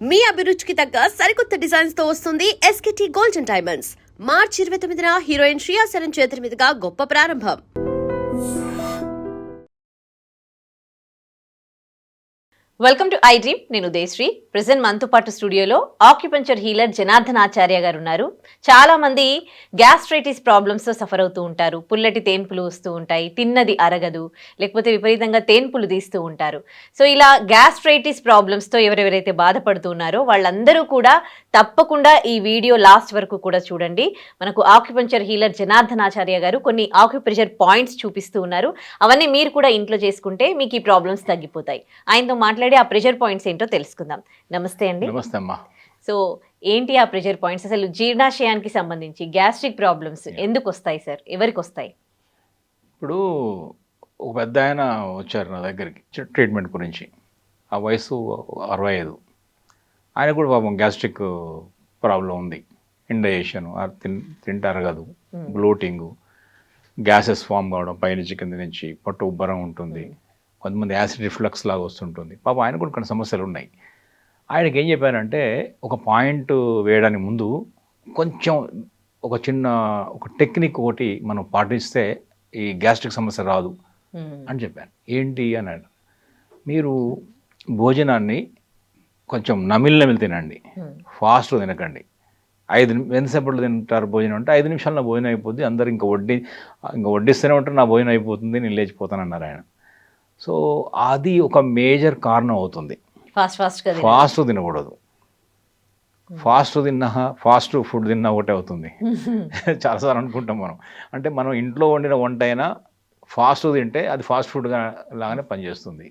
మీ అభిరుచికి తగ్గ సరికొత్త డిజైన్స్ తో వస్తుంది SKT గోల్డెన్ డైమండ్స్. మార్చి 29న హీరోయిన్ శ్రియా సరన్ చేతుల మీదుగా గొప్ప ప్రారంభం. Welcome to I dream. నేను ఉదయశ్రీ. ప్రెసెంట్ మనతో పాటు స్టూడియోలో ఆక్యుపంచర్ హీలర్ జనార్దన్ ఆచార్య గారు ఉన్నారు. చాలా మంది గ్యాస్ట్రైటిస్ ప్రాబ్లమ్స్తో సఫర్ అవుతూ ఉంటారు. పుల్లటి తేన్పులు వస్తూ ఉంటాయి, తిన్నది అరగదు, లేకపోతే విపరీతంగా తేన్పులు తీస్తూ ఉంటారు. సో ఇలా గ్యాస్ట్రైటిస్ ప్రాబ్లమ్స్తో ఎవరెవరైతే బాధపడుతూ ఉన్నారో వాళ్ళందరూ కూడా తప్పకుండా ఈ వీడియో లాస్ట్ వరకు కూడా చూడండి. మనకు ఆక్యుపంచర్ హీలర్ జనార్దన్ ఆచార్య గారు కొన్ని ఆక్యుప్రెషర్ పాయింట్స్ చూపిస్తూ ఉన్నారు. అవన్నీ మీరు కూడా ఇంట్లో చేసుకుంటే మీకు ఈ ప్రాబ్లమ్స్ తగ్గిపోతాయి. ఆయనతో మాట్లాడి ఆ ప్రెషర్ పాయింట్స్ ఏంటో తెలుసుకుందాం. నమస్తే అండి. నమస్తే అమ్మా. సో ఏంటి ఆ ప్రెషర్ పాయింట్స్? అసలు జీర్ణాశయానికి సంబంధించి గ్యాస్ట్రిక్ ప్రాబ్లమ్స్ ఎందుకు వస్తాయి సార్? ఎవరికి వస్తాయి? ఇప్పుడు ఒక పెద్ద ఆయన వచ్చారు నా దగ్గరికి ట్రీట్మెంట్ గురించి. ఆ వయసు 65. ఆయన కూడా పాపం గ్యాస్ట్రిక్ ప్రాబ్లం ఉంది. ఇండైజెషన్, తింటే అరగదు, బ్లోటింగ్, గ్యాసెస్ ఫామ్ కావడం, పైనుంచి కింద నుంచి పట్టు ఉబ్బరం ఉంటుంది, కొంతమంది యాసిడ్ రిఫ్లక్స్ లాగా వస్తుంటుంది. పాపం ఆయన కూడా కొన్ని సమస్యలు ఉన్నాయి. ఆయనకి ఏం చెప్పారంటే ఒక పాయింట్ వేయడానికి ముందు కొంచెం ఒక టెక్నిక్ ఒకటి మనం పాటిస్తే ఈ గ్యాస్ట్రిక్ సమస్య రాదు అని చెప్పాను. ఏంటి అన్నాడు, మీరు భోజనాన్ని కొంచెం నమిలి తినండి, ఫాస్ట్ తినకండి. ఎంతసేపట్లో తింటారు భోజనం అంటే 5 నిమిషాల్లో భోజనం అయిపోద్ది, అందరు ఇంకా వడ్డిస్తూనే ఉంటారు, నా భోజనం అయిపోతుంది, నేను లేచిపోతాను అన్నారు ఆయన. సో అది ఒక మేజర్ కారణం అవుతుంది. ఫాస్ట్ తినకూడదు. ఫాస్ట్ ఫుడ్ తిన్నా ఒకటే అవుతుంది. చాలాసార్లు అనుకుంటాం మనం. అంటే మనం ఇంట్లో వండిన వంట అయినా ఫాస్ట్ తింటే అది ఫాస్ట్ ఫుడ్ లాగానే పనిచేస్తుంది.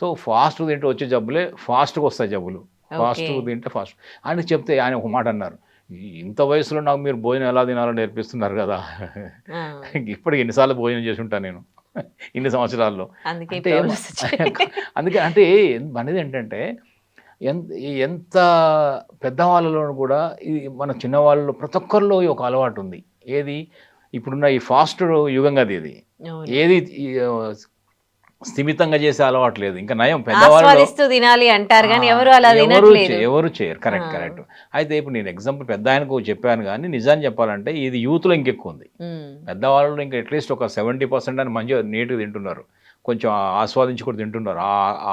సో ఫాస్ట్ తింటే వచ్చే జబ్బులే ఫాస్ట్గా వస్తాయి జబ్బులు. ఫాస్ట్ తింటే ఫాస్ట్. ఆయన చెప్తే ఆయన ఒక మాట అన్నారు, ఇంత వయసులో నాకు మీరు భోజనం ఎలా తినాలో నేర్పిస్తున్నారు కదా, ఇప్పటికి ఎన్నిసార్లు భోజనం చేసి ఉంటాను నేను ఇన్ని సంవత్సరాల్లో. అందుకే అంటే అనేది ఏంటంటే ఎంత పెద్దవాళ్ళలో కూడా మన చిన్నవాళ్ళలో ప్రతి ఒక్కరిలో ఒక అలవాటు ఉంది. ఏది ఇప్పుడున్న ఈ ఫాస్ట్ యుగం అది. ఇది ఏది స్థిమితంగా చేసే అలవాటు లేదు. ఇంకా నయం పెద్దవాళ్ళు తినాలి అంటారు కానీ ఎవరు చేయరు. కరెక్ట్. అయితే ఇప్పుడు నేను ఎగ్జాంపుల్ పెద్ద ఆయనకు చెప్పాను కానీ నిజాన్ని చెప్పాలంటే ఇది యూత్లో ఇంకెక్కువ ఉంది. పెద్దవాళ్ళు ఇంకా అట్లీస్ట్ ఒక 70% అని మంచిగా నీట్గా తింటున్నారు, కొంచెం ఆస్వాదించి కూడా తింటున్నారు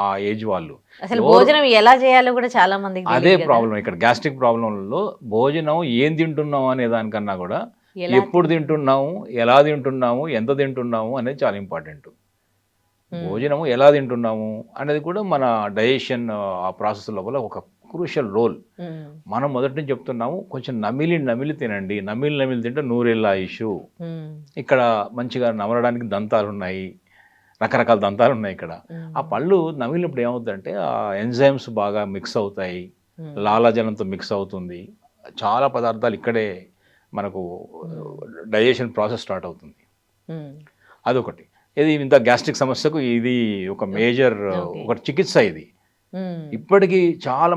ఆ ఏజ్ వాళ్ళు. అసలు భోజనం ఎలా చేయాలో కూడా చాలా మంది అదే ప్రాబ్లం ఇక్కడ గ్యాస్ట్రిక్ ప్రాబ్లంలో. భోజనం ఏం తింటున్నాం అనే దానికన్నా కూడా ఎప్పుడు తింటున్నాము, ఎలా తింటున్నాము, ఎంత తింటున్నాము అనేది చాలా ఇంపార్టెంట్. భోజనము ఎలా తింటున్నాము అనేది కూడా మన డైజెషన్ ఆ ప్రాసెస్ లోపల ఒక క్రూషియల్ రోల్. మనం మొదటి నుంచి చెప్తున్నాము, కొంచెం నమిలి తినండి. నమిలి తింటే 100 ఏళ్ళ ఆయుషు. ఇక్కడ మంచిగా నమలడానికి దంతాలు ఉన్నాయి, రకరకాల దంతాలు ఉన్నాయి ఇక్కడ. ఆ పళ్ళు నమిలినప్పుడు ఏమవుతుందంటే ఆ ఎంజైమ్స్ బాగా మిక్స్ అవుతాయి, లాలాజలంతో మిక్స్ అవుతుంది, చాలా పదార్థాలు ఇక్కడే మనకు డైజెషన్ ప్రాసెస్ స్టార్ట్ అవుతుంది. అదొకటి. ఇది ఇంత గ్యాస్ట్రిక్ సమస్యకు ఇది ఒక మేజర్ ఒక చికిత్స. ఇది ఇప్పటికీ చాలా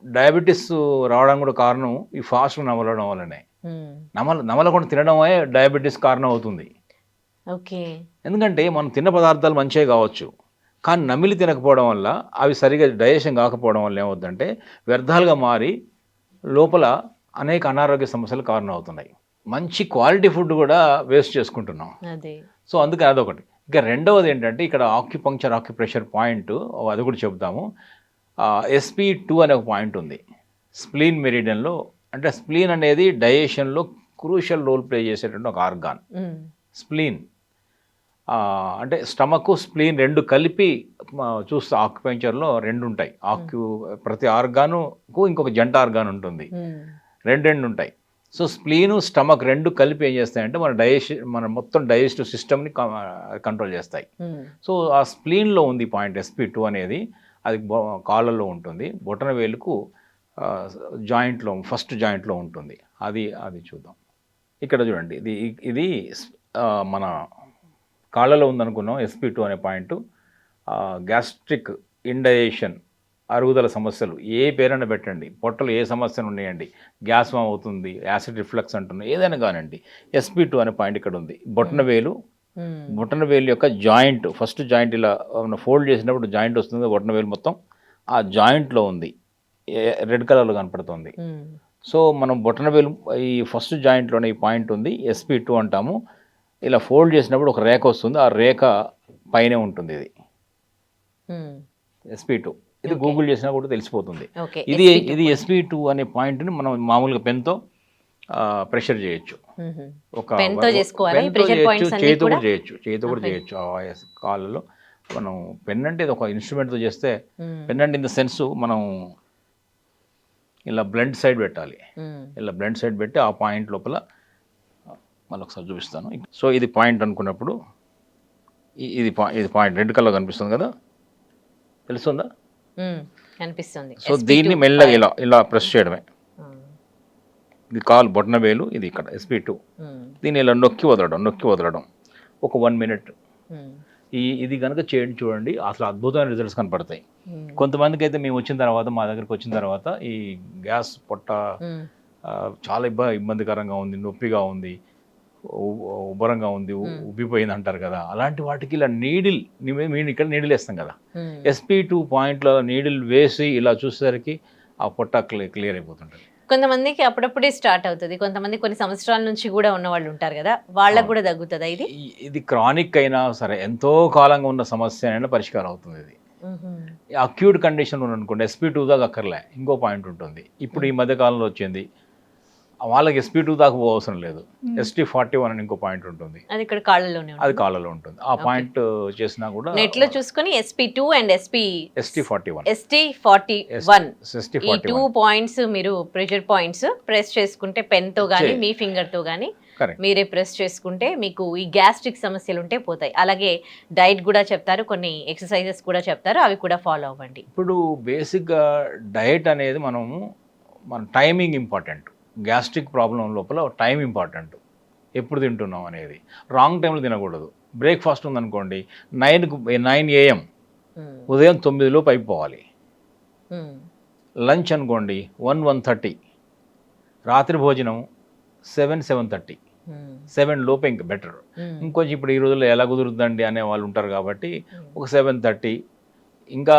డయాబెటీస్ రావడానికి కూడా కారణం ఈ ఫాస్ట్ నమలడం వల్లనే. నమలకుండా తినడమే డయాబెటీస్ కారణం అవుతుంది. ఎందుకంటే మనం తిన్న పదార్థాలు మంచిగా కావచ్చు, కానీ నమిలి తినకపోవడం వల్ల అవి సరిగా డైజెషన్ కాకపోవడం వల్ల ఏమవుతుందంటే వ్యర్థాలుగా మారి లోపల అనేక అనారోగ్య సమస్యలు కారణం అవుతున్నాయి. మంచి క్వాలిటీ ఫుడ్ కూడా వేస్ట్ చేసుకుంటున్నాం. సో అందుకని అదొకటి. ఇక రెండవది ఏంటంటే ఇక్కడ ఆక్యుప్రెషర్ పాయింట్, అది కూడా చెబుతాము. SP2 అనే ఒక పాయింట్ ఉంది స్ప్లీన్ మెరిడియన్లో. అంటే స్ప్లీన్ అనేది డైజెషన్లో క్రూషియల్ రోల్ ప్లే చేసేటువంటి ఒక ఆర్గాన్. స్ప్లీన్ అంటే స్టమక్, స్ప్లీన్ రెండు కలిపి చూస్తే ఆక్యుపంక్చర్లో 2 ఉంటాయి. ప్రతి ఆర్గానుకు ఇంకొక జంట ఆర్గాన్ ఉంటుంది, 2 ఉంటాయి. సో స్ప్లీను, స్టమక్ 2 కలిపి ఏం చేస్తాయంటే మన మొత్తం డైజెస్టివ్ సిస్టమ్ని కంట్రోల్ చేస్తాయి. సో ఆ స్ప్లీన్లో ఉంది పాయింట్ SP2 అనేది. అది కాళ్ళల్లో ఉంటుంది, బొటన వేలుకు జాయింట్లో, ఫస్ట్ జాయింట్లో ఉంటుంది. అది చూద్దాం. ఇక్కడ చూడండి, ఇది మన కాళ్ళలో ఉందనుకున్నాం. SP2 అనే పాయింట్ గ్యాస్ట్రిక్ ఇండైజెషన్, అరుగుదల సమస్యలు ఏ పేరైనా పెట్టండి, పొట్టలు ఏ సమస్యలు ఉన్నాయండి, గ్యాస్ ఫామ్ అవుతుంది, యాసిడ్ రిఫ్లక్స్ అంటున్నాయి, ఏదైనా కానివ్వండి, SP2 అనే పాయింట్ ఇక్కడ ఉంది. బొటన వేలు యొక్క జాయింట్, ఫస్ట్ జాయింట్ ఇలా ఫోల్డ్ చేసినప్పుడు జాయింట్ వస్తుంది, బొటన వేలు మొత్తం ఆ జాయింట్లో ఉంది రెడ్ కలర్లో కనపడుతుంది. సో మనం బొటనవేలు ఈ ఫస్ట్ జాయింట్లోనే ఈ పాయింట్ ఉంది, SP2 అంటాము. ఇలా ఫోల్డ్ చేసినప్పుడు ఒక రేఖ వస్తుంది, ఆ రేఖ పైనే ఉంటుంది. ఇది SP2. ఇది గూగుల్ చేసినా కూడా తెలిసిపోతుంది. ఇది SP2 అనే పాయింట్ని మనం మామూలుగా పెన్తో ప్రెషర్ చేయొచ్చు. ఒక చేతితో కూడా చేయొచ్చు. కాళ్ళలో మనం పెన్ అంటే ఇది ఒక ఇన్స్ట్రుమెంట్తో చేస్తే, పెన్ అంటే ఇన్ ద సెన్స్ మనం ఇలా బ్లెండ్ సైడ్ పెట్టాలి. ఇలా బ్లెండ్ సైడ్ పెట్టి ఆ పాయింట్ లోపల మళ్ళీ ఒకసారి చూపిస్తాను. సో ఇది పాయింట్ అనుకున్నప్పుడు ఇది పాయింట్ రెడ్ కలర్ కనిపిస్తుంది కదా, తెలుస్తుందా? కనిపిస్తుంది. సో దీన్ని మెల్లగా ఇలా ప్రెస్ చేయడమే. ఇది కాల్ బొటనవేలు, ఇది ఇక్కడ SP2. దీన్ని ఇలా నొక్కి వదలడం ఒక 1 minute. ఇది కనుక చేయండి చూడండి, అసలు అద్భుతమైన రిజల్ట్స్ కనపడతాయి. కొంతమందికి అయితే మేము వచ్చిన తర్వాత, మా దగ్గరికి వచ్చిన తర్వాత ఈ గ్యాస్ పొట్ట చాలా ఇబ్బందికరంగా ఉంది, నొప్పిగా ఉంది, ఉబ్బరంగా ఉంది, ఉబ్బిపోయింది అంటారు కదా, అలాంటి వాటికి ఇలా మేము ఇక్కడ నీడిల్ వేస్తాం కదా, SP2 పాయింట్లో నీడిల్ వేసి ఇలా చూసేసరికి ఆ పొట్ట క్లియర్ అయిపోతుంటుంది. కొంతమందికి అప్పుడప్పుడే స్టార్ట్ అవుతుంది, కొంతమంది కొన్ని సంవత్సరాల నుంచి కూడా ఉన్న వాళ్ళు ఉంటారు కదా, వాళ్ళకు కూడా తగ్గుతుందా ఇది? ఇది క్రానిక్ అయినా సరే, ఎంతో కాలంగా ఉన్న సమస్య అయినా పరిష్కారం అవుతుంది. ఇది అక్యూట్ కండిషన్ అనుకోండి, SP2 దాకా అక్కర్లే, ఇంకో పాయింట్ ఉంటుంది. ఇప్పుడు ఈ మధ్య కాలంలో వచ్చింది, వాళ్ళకి SP2 దాకా అవసరం లేదు, ST41 అని ఇంకో పాయింట్ ఉంటుంది. అది ఇక్కడ కాళ్ళలోనే, అది కాళ్ళలో ఉంటుంది. ఆ పాయింట్ చేసినా కూడా నెట్ లో చూసుకొని SP2 అండ్ ST41 ఈ 2 పాయింట్స్ మీరు ప్రెషర్ పాయింట్స్ ప్రెస్ చేసుకుంటే, పెన్ తో గానీ మీ ఫింగర్ తో గానీ మీరే ప్రెస్ చేసుకుంటే మీకు ఈ గ్యాస్ట్రిక్ సమస్యలు ఉంటే పోతాయి. అలాగే డైట్ కూడా చెప్తారు, కొన్ని ఎక్సర్సైజెస్ కూడా చెప్తారు, అవి కూడా ఫాలో అవ్వండి. ఇప్పుడు బేసిక్గా డైట్ అనేది మన టైమింగ్ ఇంపార్టెంట్. గ్యాస్ట్రిక్ ప్రాబ్లం లోపల టైం ఇంపార్టెంట్, ఎప్పుడు తింటున్నాం అనేది. రాంగ్ టైంలో తినకూడదు. బ్రేక్ఫాస్ట్ ఉందనుకోండి 9 AM, ఉదయం 9 లోపు అయిపోవాలి. లంచ్ అనుకోండి 1-1:30, రాత్రి భోజనం 7-7:30, 7 లోపే ఇంకా బెటర్. ఇంకొంచెం ఇప్పుడు ఈ రోజుల్లో ఎలా కుదురుతుందండి అనే వాళ్ళు ఉంటారు కాబట్టి ఒక 7:30, ఇంకా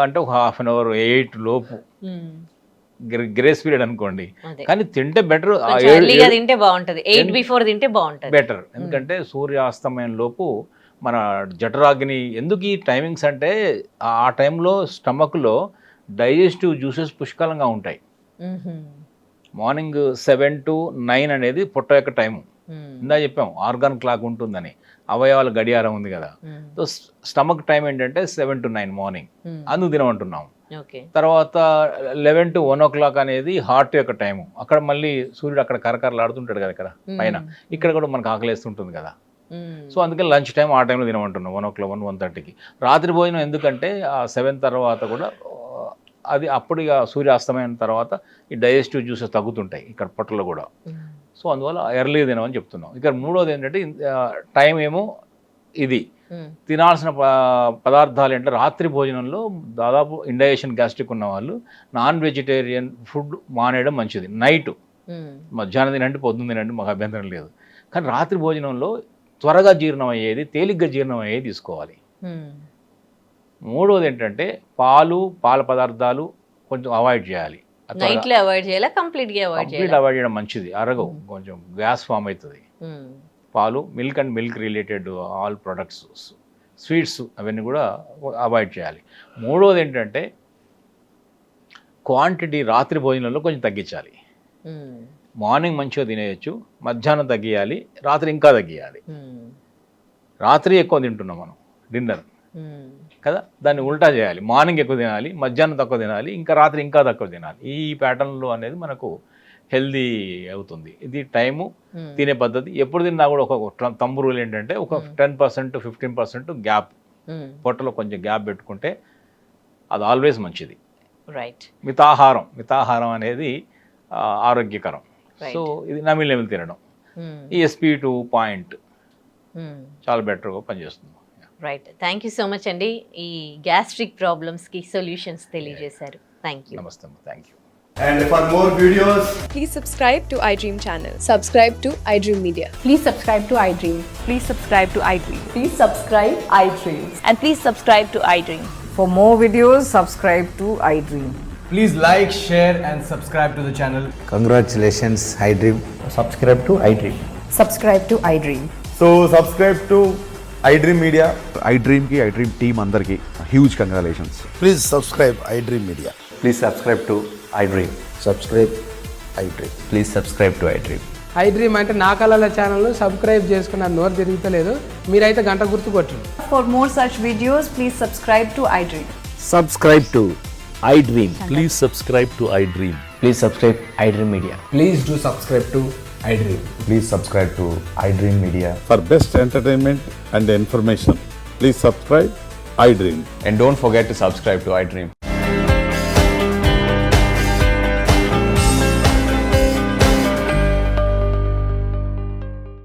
అంటే ఒక 1/2 hour 8 లోపు గ్రేస్ పీరియడ్ అనుకోండి. కానీ తింటే బెటర్, తింటే బాగుంటుంది, 8 బిఫోర్ తింటే బాగుంటుంది, బెటర్. ఎందుకంటే సూర్యాస్తమయం లోపు మన జఠరాగ్ని, ఎందుకు ఈ టైమింగ్స్ అంటే ఆ టైంలో స్టమక్లో డైజెస్టివ్ జ్యూసెస్ పుష్కలంగా ఉంటాయి. మార్నింగ్ 7 to 9 అనేది పొట్ట యొక్క టైము. ఇందా చెప్పాం ఆర్గాన్ క్లాక్ ఉంటుందని, అవయవాల గడియారం ఉంది కదా. సో స్టమక్ టైం ఏంటంటే 7 to 9 మార్నింగ్, అందుకు తినమంటున్నాం. తర్వాత 11 to 1 o'clock అనేది హార్ట్ యొక్క టైము. అక్కడ మళ్ళీ సూర్యుడు అక్కడ కరకరలాడుతుంటాడు కదా ఇక్కడ పైన, ఇక్కడ కూడా మనకు ఆకలేస్తుంటుంది కదా. సో అందుకని లంచ్ టైం ఆ టైంలో తినమంటున్నాం 1 o'clock 1-1:30కి. రాత్రి భోజనం ఎందుకంటే ఆ 7 తర్వాత కూడా అది అప్పుడు ఇక సూర్యాస్తమైన తర్వాత ఈ డైజెస్టివ్ జ్యూసెస్ తగ్గుతుంటాయి ఇక్కడ పొట్టలో కూడా. సో అందువల్ల ఎర్లీ తినమని చెప్తున్నాం. ఇక్కడ మూడోది ఏంటంటే టైం ఏమో ఇది తినాల్సిన పదార్థాలు ఏంటంటే, రాత్రి భోజనంలో దాదాపు ఇండైజెషన్ గ్యాస్ట్రిక్ ఉన్న వాళ్ళు నాన్-వెజిటేరియన్ ఫుడ్ మానేయడం మంచిది. నైట్ మధ్యాహ్నం తినండి, పొద్దున్న తినండి, మాకు అభ్యంతరం లేదు. కానీ రాత్రి భోజనంలో త్వరగా జీర్ణం అయ్యేది, తేలిగ్గా జీర్ణం అయ్యేది తీసుకోవాలి. మూడోది ఏంటంటే పాల పదార్థాలు కొంచెం అవాయిడ్ చేయాలి. కంప్లీట్ అవాయిడ్ చేయడం మంచిది, అరగవు, కొంచెం గ్యాస్ ఫామ్ అవుతుంది. పాలు, milk and milk related all products, sweets అవన్నీ కూడా అవాయిడ్ చేయాలి. మూడోది ఏంటంటే క్వాంటిటీ రాత్రి భోజనంలో కొంచెం తగ్గించాలి. మార్నింగ్ మంచిగా తినేయచ్చు, మధ్యాహ్నం తగ్గియాలి, రాత్రి ఇంకా తగ్గియాలి. రాత్రి ఎక్కువ తింటున్నాం మనం డిన్నర్ కదా, దాన్ని ఉల్టా చేయాలి. మార్నింగ్ ఎక్కువ తినాలి, మధ్యాహ్నం తక్కువ తినాలి, ఇంకా రాత్రి ఇంకా తక్కువ తినాలి. ఈ ప్యాటర్న్లో అనేది మనకు హెల్దీ అవుతుంది. ఇది టైము, తినే పద్ధతి. ఎప్పుడు తిన్నా కూడా ఒక తంబు రూల్ ఏంటంటే ఒక 10% to 15% గ్యాప్, పొట్టలో కొంచెం గ్యాప్ పెట్టుకుంటే అది ఆల్వేస్ మంచిది. రైట్. మితాహారం అనేది ఆరోగ్యకరం. సో ఇది నమిలి తినడం, ఈ SP2 పాయింట్ చాలా బెటర్గా పనిచేస్తుంది. Right. Thank you so much అండి, ఈ గ్యాస్ట్రిక్ ప్రాబ్లమ్స్కి సొల్యూషన్స్ తెలియజేశారు. Thank you. నమస్తే, thank you. And for more videos, please subscribe to iDream channel. Subscribe to iDream Media. Please subscribe to iDream. Please subscribe to iDream. Please subscribe iDream. And please subscribe to iDream. For more videos, subscribe to iDream. Please like, share, and subscribe to the channel. Congratulations, iDream. Subscribe to iDream. Subscribe to iDream. So subscribe to iDream Media. iDream ki iDream team అందరికి huge congratulations. Please subscribe iDream Media. Please subscribe to iDream. Subscribe iDream. Please subscribe to iDream. iDream అంటే నా కళల channel subscribe చేసుకున్న నోరు తిరుగుతలేదు, మీరైతే గంట గుర్తు కొట్టండి. For more such videos, please subscribe to iDream. Subscribe to iDream. Please subscribe to iDream. Please subscribe iDream Media. Please do subscribe to iDream. Please subscribe to iDream Media. For best entertainment and information, please subscribe iDream. And don't forget to subscribe to iDream.